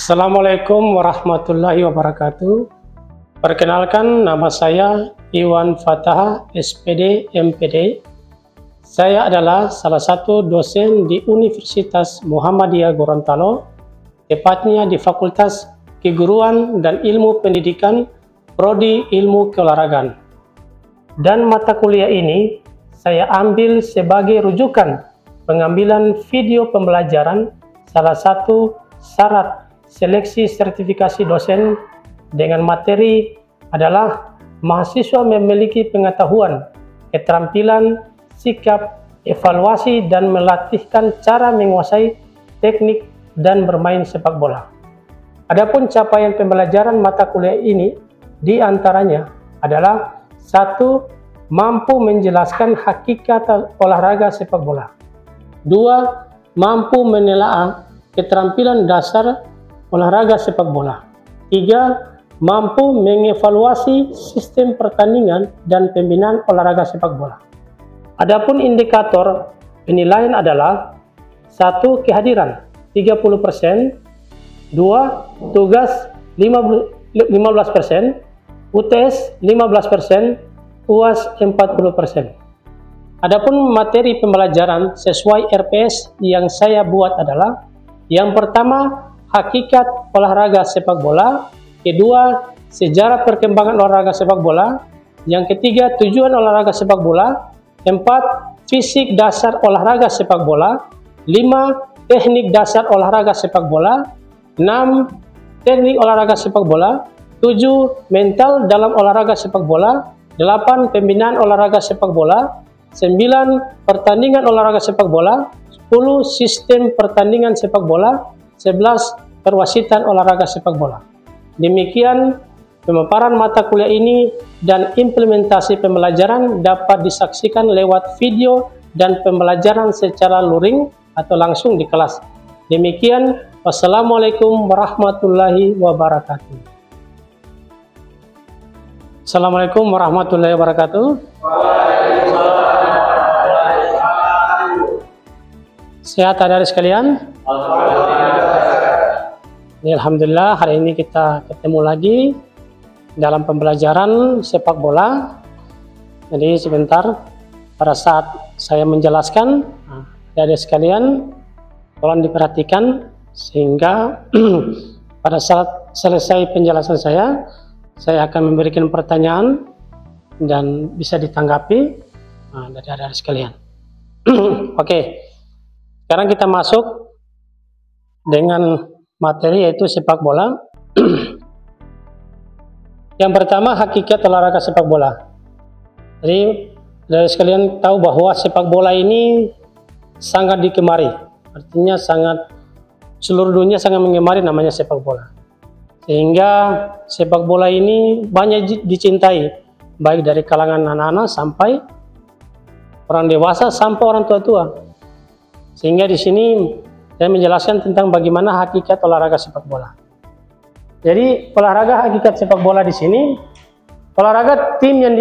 Assalamualaikum warahmatullahi wabarakatuh. Perkenalkan, nama saya Iwan Fatah, SPD, MPD. Saya adalah salah satu dosen di Universitas Muhammadiyah Gorontalo, tepatnya di Fakultas Keguruan dan Ilmu Pendidikan, Prodi Ilmu Keolahragaan. Dan mata kuliah ini saya ambil sebagai rujukan pengambilan video pembelajaran salah satu syarat seleksi sertifikasi dosen dengan materi adalah mahasiswa memiliki pengetahuan, keterampilan, sikap, evaluasi, dan melatihkan cara menguasai teknik dan bermain sepak bola. Adapun capaian pembelajaran mata kuliah ini diantaranya adalah 1. Mampu menjelaskan hakikat olahraga sepak bola. 2. Mampu menelaah keterampilan dasar olahraga sepak bola. 3. Mampu mengevaluasi sistem pertandingan dan pembinaan olahraga sepak bola. Adapun indikator penilaian adalah 1. Kehadiran 30%, 2. Tugas 15%, UTS 15%, UAS 40%. Adapun materi pembelajaran sesuai RPS yang saya buat adalah yang pertama, hakikat olahraga sepak bola. Kedua, sejarah perkembangan olahraga sepak bola. Yang ketiga, tujuan olahraga sepak bola. 4. Fisik dasar olahraga sepak bola. 5. Teknik dasar olahraga sepak bola. 6. Teknik olahraga sepak bola. 7. Mental dalam olahraga sepak bola. 8. Pembinaan olahraga sepak bola. 9. Pertandingan olahraga sepak bola. 10. Sistem pertandingan sepak bola. 11. Perwasitan olahraga sepak bola. Demikian pemaparan mata kuliah ini dan implementasi pembelajaran dapat disaksikan lewat video dan pembelajaran secara luring atau langsung di kelas. Demikian, wassalamualaikum warahmatullahi wabarakatuh. Assalamualaikum warahmatullahi wabarakatuh. Sehat adik-adik sekalian? Alhamdulillah, hari ini kita ketemu lagi dalam pembelajaran sepak bola. Jadi sebentar, pada saat saya menjelaskan, adik-adik sekalian tolong diperhatikan sehingga pada saat selesai penjelasan saya akan memberikan pertanyaan dan bisa ditanggapi dari adik-adik sekalian. Oke, sekarang kita masuk dengan materi yaitu sepak bola. Yang pertama, hakikat olahraga sepak bola. Jadi dari sekalian tahu bahwa sepak bola ini sangat digemari. Artinya seluruh dunia sangat mengemari namanya sepak bola. Sehingga sepak bola ini banyak dicintai baik dari kalangan anak-anak sampai orang dewasa sampai orang tua-tua. Sehingga di sini saya menjelaskan tentang bagaimana hakikat olahraga sepak bola. Jadi olahraga hakikat sepak bola di sini, olahraga tim yang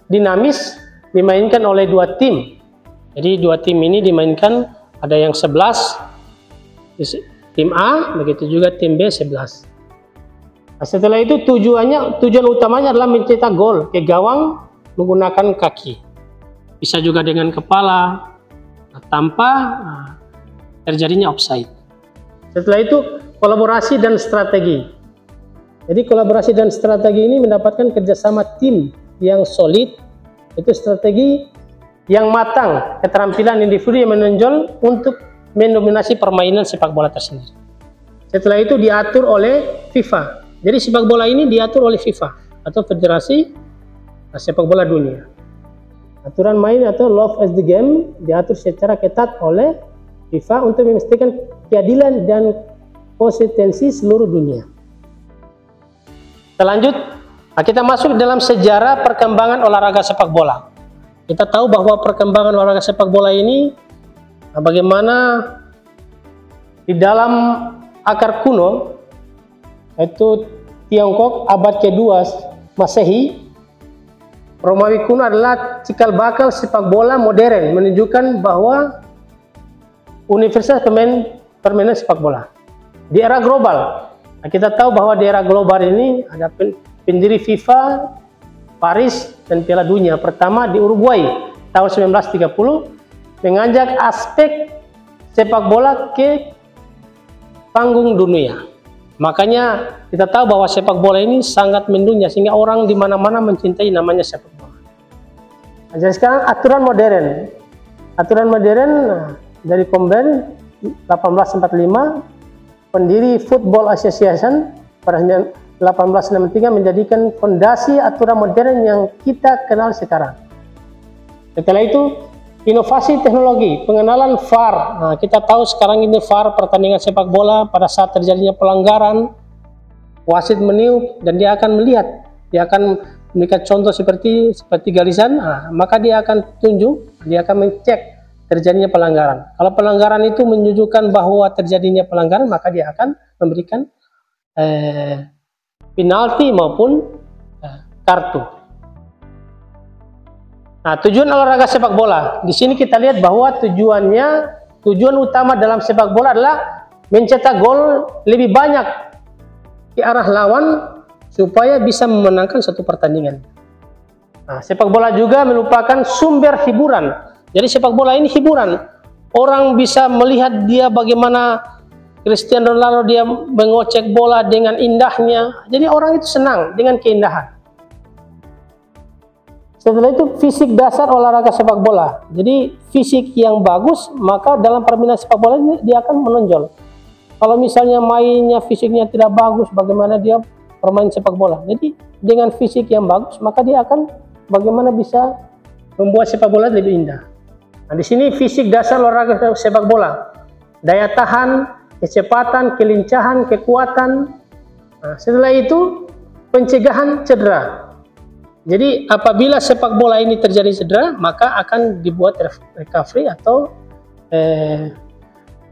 dinamis dimainkan oleh 2 tim. Jadi 2 tim ini dimainkan, ada yang 11, tim A, begitu juga tim B 11. Nah, setelah itu tujuan utamanya adalah mencetak gol ke gawang menggunakan kaki. Bisa juga dengan kepala, tanpa terjadinya offside. Setelah itu kolaborasi dan strategi. Jadi kolaborasi dan strategi ini mendapatkan kerjasama tim yang solid, itu strategi yang matang, keterampilan individu yang menonjol untuk mendominasi permainan sepak bola tersendiri. Setelah itu diatur oleh FIFA. Jadi sepak bola ini diatur oleh FIFA atau Federasi Sepak Bola Dunia. Aturan main atau love as the game diatur secara ketat oleh FIFA untuk memastikan keadilan dan konsistensi seluruh dunia. Selanjut, kita masuk dalam sejarah perkembangan olahraga sepak bola. Kita tahu bahwa perkembangan olahraga sepak bola ini bagaimana di dalam akar kuno, yaitu Tiongkok abad ke-2 Masehi, Romawi kuno adalah cikal bakal sepak bola modern, menunjukkan bahwa universitas permainan sepak bola. Di era global, Nah, kita tahu bahwa di era global ini ada pendiri FIFA, Paris, dan Piala Dunia pertama di Uruguay tahun 1930 mengajak aspek sepak bola ke panggung dunia. Makanya kita tahu bahwa sepak bola ini sangat mendunia sehingga orang di mana-mana mencintai namanya sepak bola. Nah, jadi sekarang aturan modern dari Conven 1845 pendiri Football Association pada 1863 menjadikan fondasi aturan modern yang kita kenal sekarang. Setelah itu, inovasi teknologi, pengenalan VAR. Nah, kita tahu sekarang ini VAR pertandingan sepak bola pada saat terjadinya pelanggaran, wasit meniup dan dia akan melihat, dia akan memberikan contoh seperti garisan, maka dia akan tunjuk, dia akan mencek terjadinya pelanggaran. Kalau pelanggaran itu menunjukkan bahwa terjadinya pelanggaran, maka dia akan memberikan penalti maupun kartu. Nah, tujuan olahraga sepak bola. Di sini kita lihat bahwa tujuan utama dalam sepak bola adalah mencetak gol lebih banyak ke arah lawan supaya bisa memenangkan satu pertandingan. Nah, sepak bola juga merupakan sumber hiburan. Jadi sepak bola ini hiburan. Orang bisa melihat dia bagaimana Cristiano Ronaldo dia mengocek bola dengan indahnya. Jadi orang itu senang dengan keindahan. Setelah itu fisik dasar olahraga sepak bola. Jadi fisik yang bagus, maka dalam permainan sepak bola dia akan menonjol. Kalau misalnya mainnya fisiknya tidak bagus, bagaimana dia bermain sepak bola? Jadi dengan fisik yang bagus, maka dia akan bagaimana bisa membuat sepak bola lebih indah. Nah, di sini fisik dasar olahraga sepak bola, daya tahan, kecepatan, kelincahan, kekuatan. Nah, setelah itu pencegahan cedera. Jadi apabila sepak bola ini terjadi cedera, maka akan dibuat recovery atau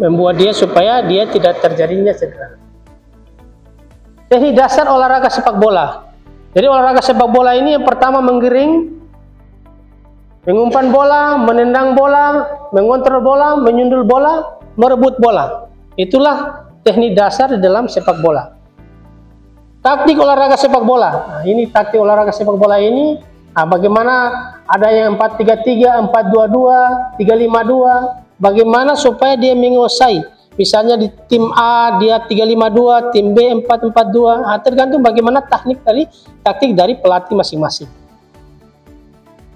membuat dia supaya dia tidak terjadinya cedera. Teknik dasar olahraga sepak bola. Jadi olahraga sepak bola ini yang pertama menggiring, mengumpan bola, menendang bola, mengontrol bola, menyundul bola, merebut bola. Itulah teknik dasar dalam sepak bola. Taktik olahraga sepak bola. Nah, ini taktik olahraga sepak bola ini. Nah, bagaimana ada yang 4-3-3, 4-2-2, 3-5-2. Bagaimana supaya dia menguasai. Misalnya di tim A dia 3-5-2, tim B 4-4-2. Nah, tergantung bagaimana taktik dari pelatih masing-masing.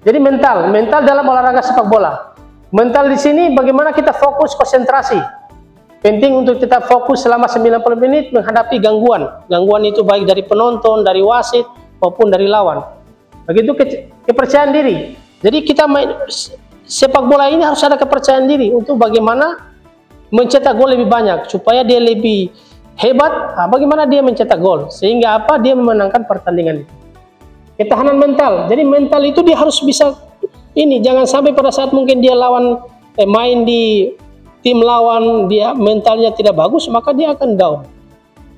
Jadi mental dalam olahraga sepak bola. Mental di sini bagaimana kita fokus konsentrasi. Penting untuk tetap fokus selama 90 menit menghadapi gangguan. Gangguan itu baik dari penonton, dari wasit maupun dari lawan. Begitu kepercayaan diri. Jadi kita main sepak bola ini harus ada kepercayaan diri untuk bagaimana mencetak gol lebih banyak supaya dia lebih hebat. Nah, bagaimana dia mencetak gol sehingga apa dia memenangkan pertandingan itu. Ketahanan mental. Jadi mental itu dia harus bisa ini, jangan sampai pada saat mungkin dia lawan main di tim lawan dia mentalnya tidak bagus, maka dia akan down.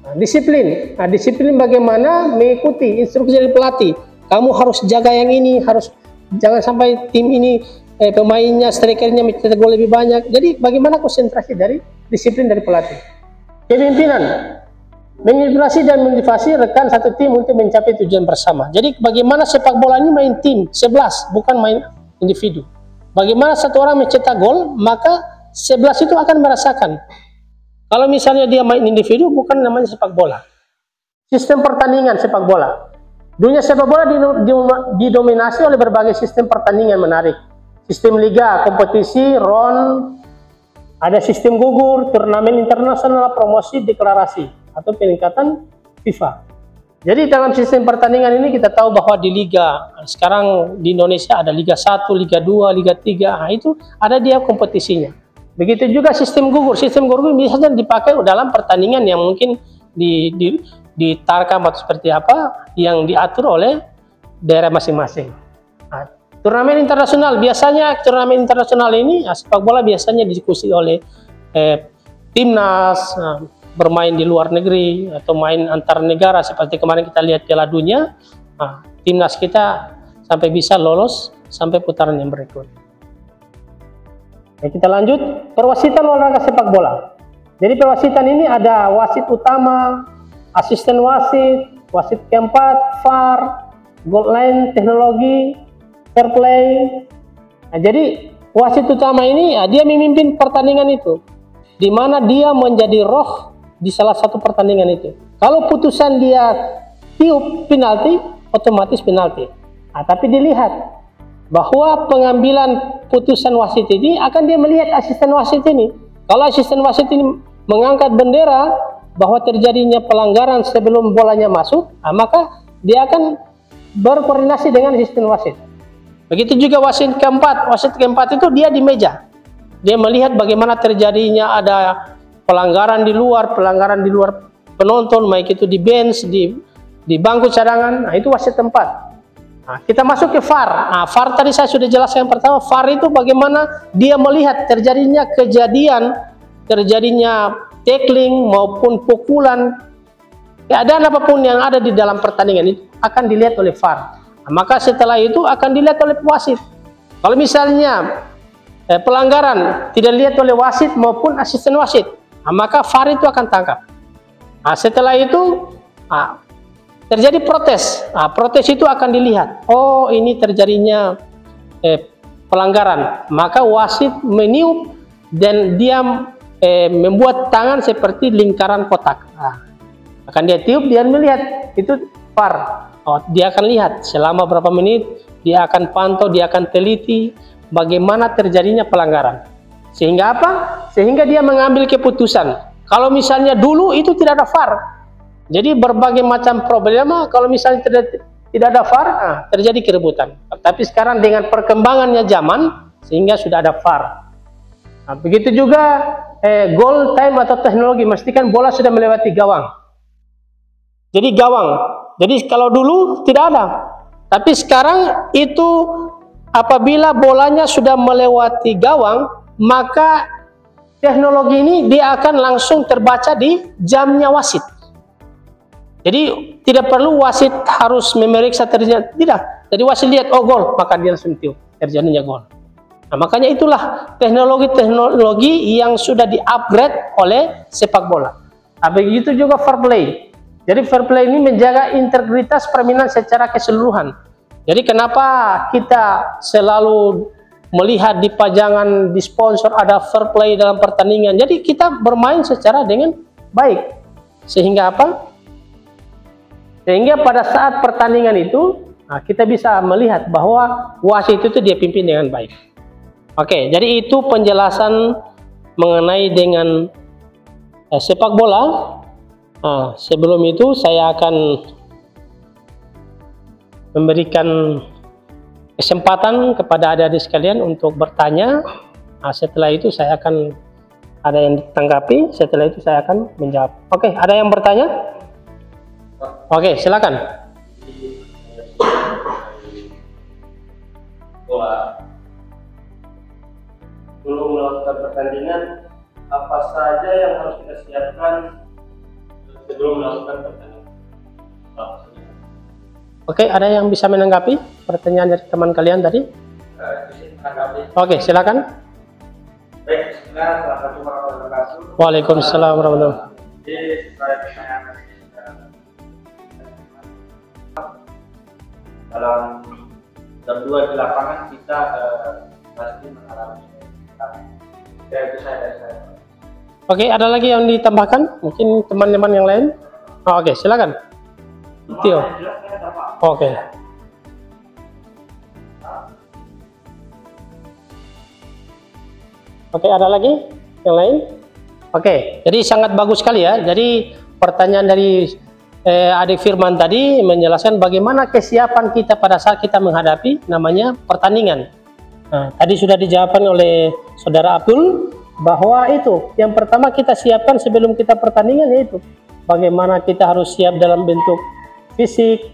Nah, disiplin. Nah, disiplin bagaimana mengikuti instruksi dari pelatih. Kamu harus jaga yang ini, jangan sampai tim ini pemainnya, strikernya mencetak gol lebih banyak. Jadi bagaimana konsentrasi dari disiplin dari pelatih. Kepemimpinan. Menginspirasi dan memotivasi rekan satu tim untuk mencapai tujuan bersama. Jadi bagaimana sepak bola ini main tim 11, bukan main individu. Bagaimana satu orang mencetak gol, maka 11 itu akan merasakan. Kalau misalnya dia main individu, bukan namanya sepak bola. Sistem pertandingan sepak bola. Dunia sepak bola didominasi oleh berbagai sistem pertandingan menarik. Sistem liga, kompetisi, round, ada sistem gugur, turnamen internasional, promosi, deklarasi atau peningkatan FIFA. Jadi dalam sistem pertandingan ini kita tahu bahwa di liga sekarang di Indonesia ada Liga 1, Liga 2, Liga 3, nah itu ada dia kompetisinya. Begitu juga sistem gugur. Sistem gugur biasanya dipakai dalam pertandingan yang mungkin ditarkam atau seperti apa yang diatur oleh daerah masing-masing. Nah, turnamen internasional biasanya ini sepak bola biasanya diskusi oleh timnas bermain di luar negeri atau main antar negara seperti kemarin kita lihat Piala Dunia. Nah, timnas kita sampai bisa lolos sampai putaran yang berikut. Nah, kita lanjut perwasitan olahraga sepak bola. Jadi perwasitan ini ada wasit utama, asisten wasit, wasit keempat, VAR, goal line, teknologi, fair play. Nah, jadi wasit utama ini dia memimpin pertandingan itu, di mana dia menjadi roh di salah satu pertandingan itu. Kalau putusan dia tiup penalti, otomatis penalti. Nah, tapi dilihat bahwa pengambilan putusan wasit ini akan dia melihat asisten wasit ini. Kalau asisten wasit ini mengangkat bendera bahwa terjadinya pelanggaran sebelum bolanya masuk, maka dia akan berkoordinasi dengan asisten wasit. Begitu juga wasit keempat. Wasit keempat itu dia di meja. Dia melihat bagaimana terjadinya ada pelanggaran di luar penonton, baik itu di bench, di bangku cadangan. Nah, itu wasit tempat. Nah, kita masuk ke VAR. Nah, VAR tadi saya sudah jelaskan pertama. VAR itu bagaimana dia melihat terjadinya kejadian, terjadinya tackling maupun pukulan, keadaan apapun yang ada di dalam pertandingan itu akan dilihat oleh VAR. Nah, maka setelah itu akan dilihat oleh wasit. Kalau misalnya pelanggaran tidak dilihat oleh wasit maupun asisten wasit, nah, maka VAR itu akan tangkap. Nah, setelah itu terjadi protes. Nah, protes itu akan dilihat. Oh, ini terjadinya pelanggaran. Maka wasit meniup dan dia membuat tangan seperti lingkaran kotak. Nah, akan dia tiup, dia melihat itu VAR. Oh, dia akan lihat selama berapa menit, dia akan pantau, dia akan teliti bagaimana terjadinya pelanggaran. Sehingga apa? Sehingga dia mengambil keputusan. Kalau misalnya dulu itu tidak ada VAR, jadi berbagai macam problema. Kalau misalnya tidak ada VAR, terjadi keributan. Tapi sekarang dengan perkembangannya zaman, sehingga sudah ada VAR. Nah, begitu juga goal time atau teknologi, memastikan bola sudah melewati gawang. Jadi gawang. Jadi kalau dulu tidak ada, tapi sekarang itu apabila bolanya sudah melewati gawang, maka teknologi ini dia akan langsung terbaca di jamnya wasit. Jadi tidak perlu wasit harus memeriksa terjadi, tidak. Jadi wasit lihat, oh gol, maka dia langsung tiup terjadinya gol. Nah, makanya itulah teknologi yang sudah di-upgrade oleh sepak bola. Nah, begitu juga fair play. Jadi fair play ini menjaga integritas permainan secara keseluruhan. Jadi kenapa kita selalu melihat di pajangan, di sponsor ada fair play dalam pertandingan. Jadi kita bermain secara dengan baik. Sehingga apa? Sehingga pada saat pertandingan itu, kita bisa melihat bahwa wasit itu dia pimpin dengan baik. Oke, jadi itu penjelasan mengenai dengan sepak bola. Sebelum itu saya akan memberikan kesempatan kepada adik-adik sekalian untuk bertanya. Setelah itu saya akan ada yang ditanggapi, setelah itu saya akan menjawab. Oke, ada yang bertanya? Oke, silakan. Belum melakukan pertandingan, apa saja yang harus kita siapkan sebelum melakukan pertandingan? Oke, ada yang bisa menanggapi pertanyaan dari teman kalian tadi? Oke, silakan. Baik, assalamualaikum warahmatullahi wabarakatuh. Waalaikumsalam warahmatullahi wabarakatuh. Jadi, sesuai pertanyaan dalam berdua di lapangan kita pasti mengalami ya, itu dari saya. Oke, ada lagi yang ditambahkan? Mungkin teman-teman yang lain? Oke, silakan. Tio. Oke. Oke, ada lagi yang lain? Oke, jadi sangat bagus sekali ya. Jadi pertanyaan dari adik Firman tadi menjelaskan bagaimana kesiapan kita pada saat kita menghadapi namanya pertandingan. Nah, tadi sudah dijawabkan oleh saudara Abdul bahwa itu yang pertama kita siapkan sebelum kita pertandingan, yaitu bagaimana kita harus siap dalam bentuk fisik,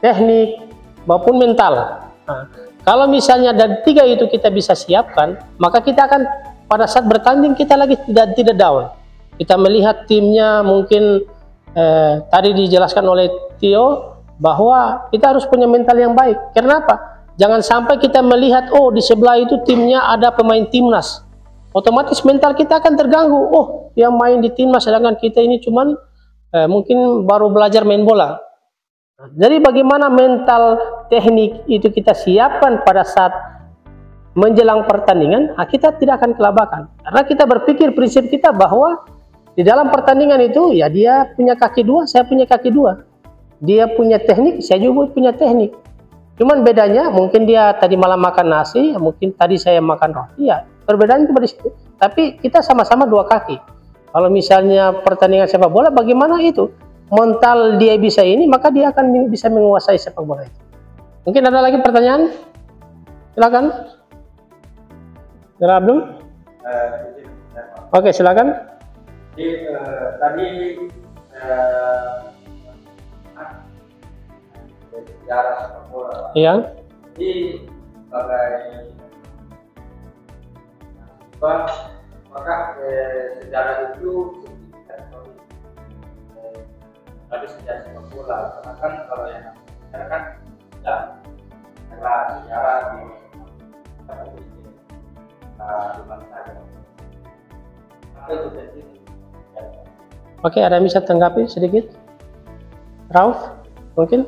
teknik maupun mental. Nah, kalau misalnya dari tiga itu kita bisa siapkan, maka kita akan pada saat bertanding kita lagi tidak down. Kita melihat timnya mungkin tadi dijelaskan oleh Tio bahwa kita harus punya mental yang baik. Kenapa? Jangan sampai kita melihat oh di sebelah itu timnya ada pemain timnas, otomatis mental kita akan terganggu. Oh yang main di timnas sedangkan kita ini cuman mungkin baru belajar main bola. Jadi bagaimana mental teknik itu kita siapkan pada saat menjelang pertandingan, kita tidak akan kelabakan. Karena kita berpikir prinsip kita bahwa di dalam pertandingan itu ya dia punya kaki dua, saya punya kaki dua. Dia punya teknik, saya juga punya teknik. Cuman bedanya mungkin dia tadi malam makan nasi, mungkin tadi saya makan roti. Ya, perbedaan itu di situ. Tapi kita sama-sama dua kaki. Kalau misalnya pertandingan sepak bola, bagaimana itu? Mental dia bisa ini, maka dia akan bisa menguasai sepak bola itu. Mungkin ada lagi pertanyaan? Silakan. Saudara Abdul? Oke, silakan. Jadi tadi sejarah sepak bola. Iya. Jadi sebagai apakah sejarah itu tadi sejarah sepak bola? Karena kan kalau yang sejarah kan tidak adalah sejarah di bangsa. Apa itu jadi? Oke, ada yang bisa tanggapi sedikit? Rauf, mungkin?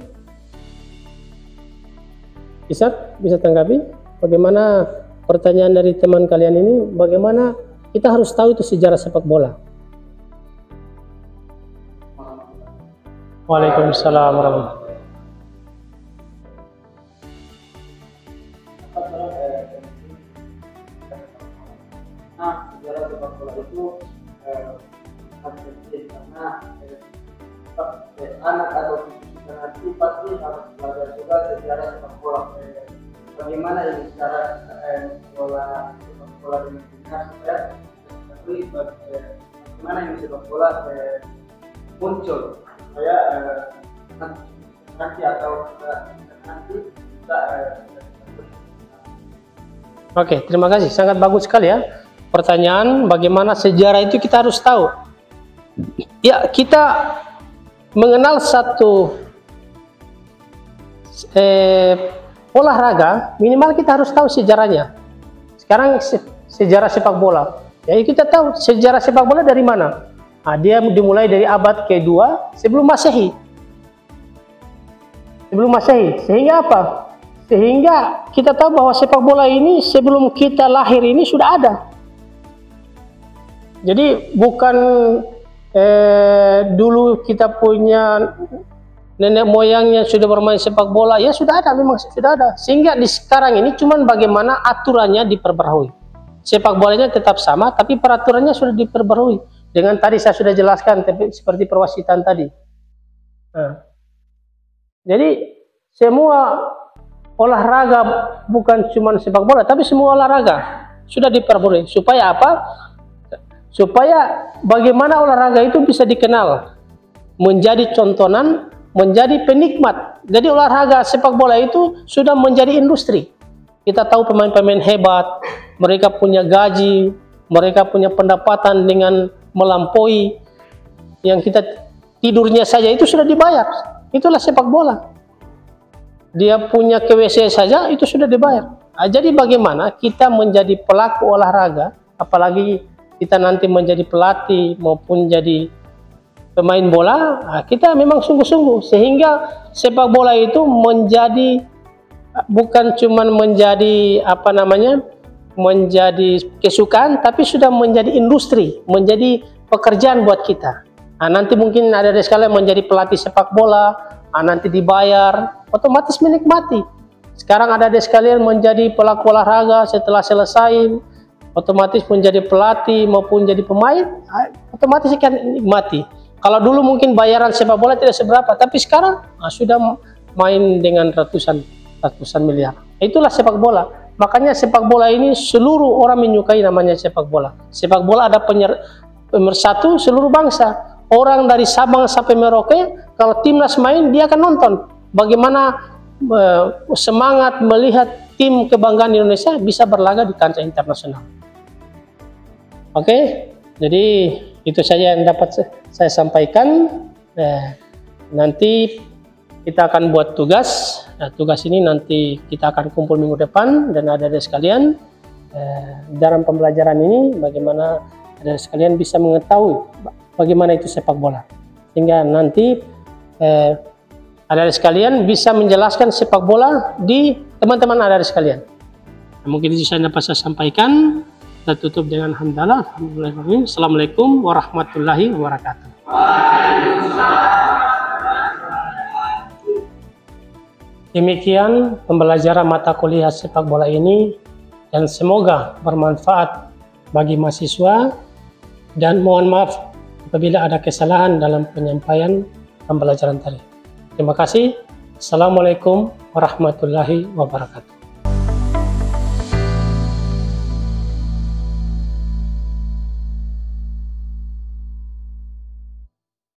Bisa tanggapi? Bagaimana pertanyaan dari teman kalian ini? Bagaimana kita harus tahu itu sejarah sepak bola? Waalaikumsalam warahmatullahi Sejarah sepak bola itu penting karena anak atau nanti pasti harus belajar juga sejarah sepak bola. Bagaimana ini cara bola sepak bola dengan benar supaya bagaimana ini sepak bola muncul supaya nanti atau nanti kita Oke, terima kasih. Sangat bagus sekali ya. Pertanyaan bagaimana sejarah itu kita harus tahu. Ya, kita mengenal satu olahraga, minimal kita harus tahu sejarahnya. Sekarang sejarah sepak bola. Ya, kita tahu sejarah sepak bola dari mana? Nah, dia dimulai dari abad ke-2 sebelum Masehi. Sebelum Masehi. Sehingga apa? Sehingga kita tahu bahwa sepak bola ini sebelum kita lahir ini sudah ada. Jadi bukan dulu kita punya nenek moyangnya sudah bermain sepak bola, ya sudah ada, memang sudah ada. Sehingga di sekarang ini cuman bagaimana aturannya diperbarui. Sepak bolanya tetap sama, tapi peraturannya sudah diperbarui. Dengan tadi saya sudah jelaskan seperti perwasitan tadi. Nah, jadi semua olahraga bukan cuma sepak bola, tapi semua olahraga sudah diperbarui. Supaya apa? Supaya bagaimana olahraga itu bisa dikenal, menjadi contonan, menjadi penikmat. Jadi olahraga sepak bola itu sudah menjadi industri. Kita tahu pemain-pemain hebat, mereka punya gaji, mereka punya pendapatan dengan melampaui yang kita tidurnya saja itu sudah dibayar. Itulah sepak bola. Dia punya KWC saja itu sudah dibayar. Nah, jadi bagaimana kita menjadi pelaku olahraga, apalagi kita nanti menjadi pelatih maupun jadi pemain bola, nah kita memang sungguh-sungguh sehingga sepak bola itu menjadi bukan cuma menjadi apa namanya, menjadi kesukaan, tapi sudah menjadi industri, menjadi pekerjaan buat kita. Nah, nanti mungkin ada sekalian menjadi pelatih sepak bola, nanti dibayar, otomatis menikmati. Sekarang ada sekalian menjadi pelaku olahraga setelah selesai, otomatis menjadi pelatih maupun jadi pemain, otomatis akan nikmati. Kalau dulu mungkin bayaran sepak bola tidak seberapa, tapi sekarang sudah main dengan ratusan miliar. Itulah sepak bola. Makanya sepak bola ini seluruh orang menyukai namanya sepak bola. Sepak bola ada pemersatu seluruh bangsa. Orang dari Sabang sampai Merauke, kalau timnas main dia akan nonton. Bagaimana semangat melihat tim kebanggaan Indonesia bisa berlaga di kancah internasional. Oke, jadi itu saja yang dapat saya sampaikan. Nanti kita akan buat tugas. Nah, tugas ini nanti kita akan kumpul minggu depan dan ada sekalian dalam pembelajaran ini bagaimana ada sekalian bisa mengetahui bagaimana itu sepak bola. sehingga nanti adik-adik sekalian bisa menjelaskan sepak bola di teman-teman adik-adik sekalian. Mungkin itu saya dapat saya sampaikan. Kita tutup dengan hamdalah. Alhamdulillah. Assalamualaikum warahmatullahi wabarakatuh. Demikian pembelajaran mata kuliah sepak bola ini, dan semoga bermanfaat bagi mahasiswa, dan mohon maaf apabila ada kesalahan dalam penyampaian pembelajaran tadi. Terima kasih. Assalamualaikum warahmatullahi wabarakatuh.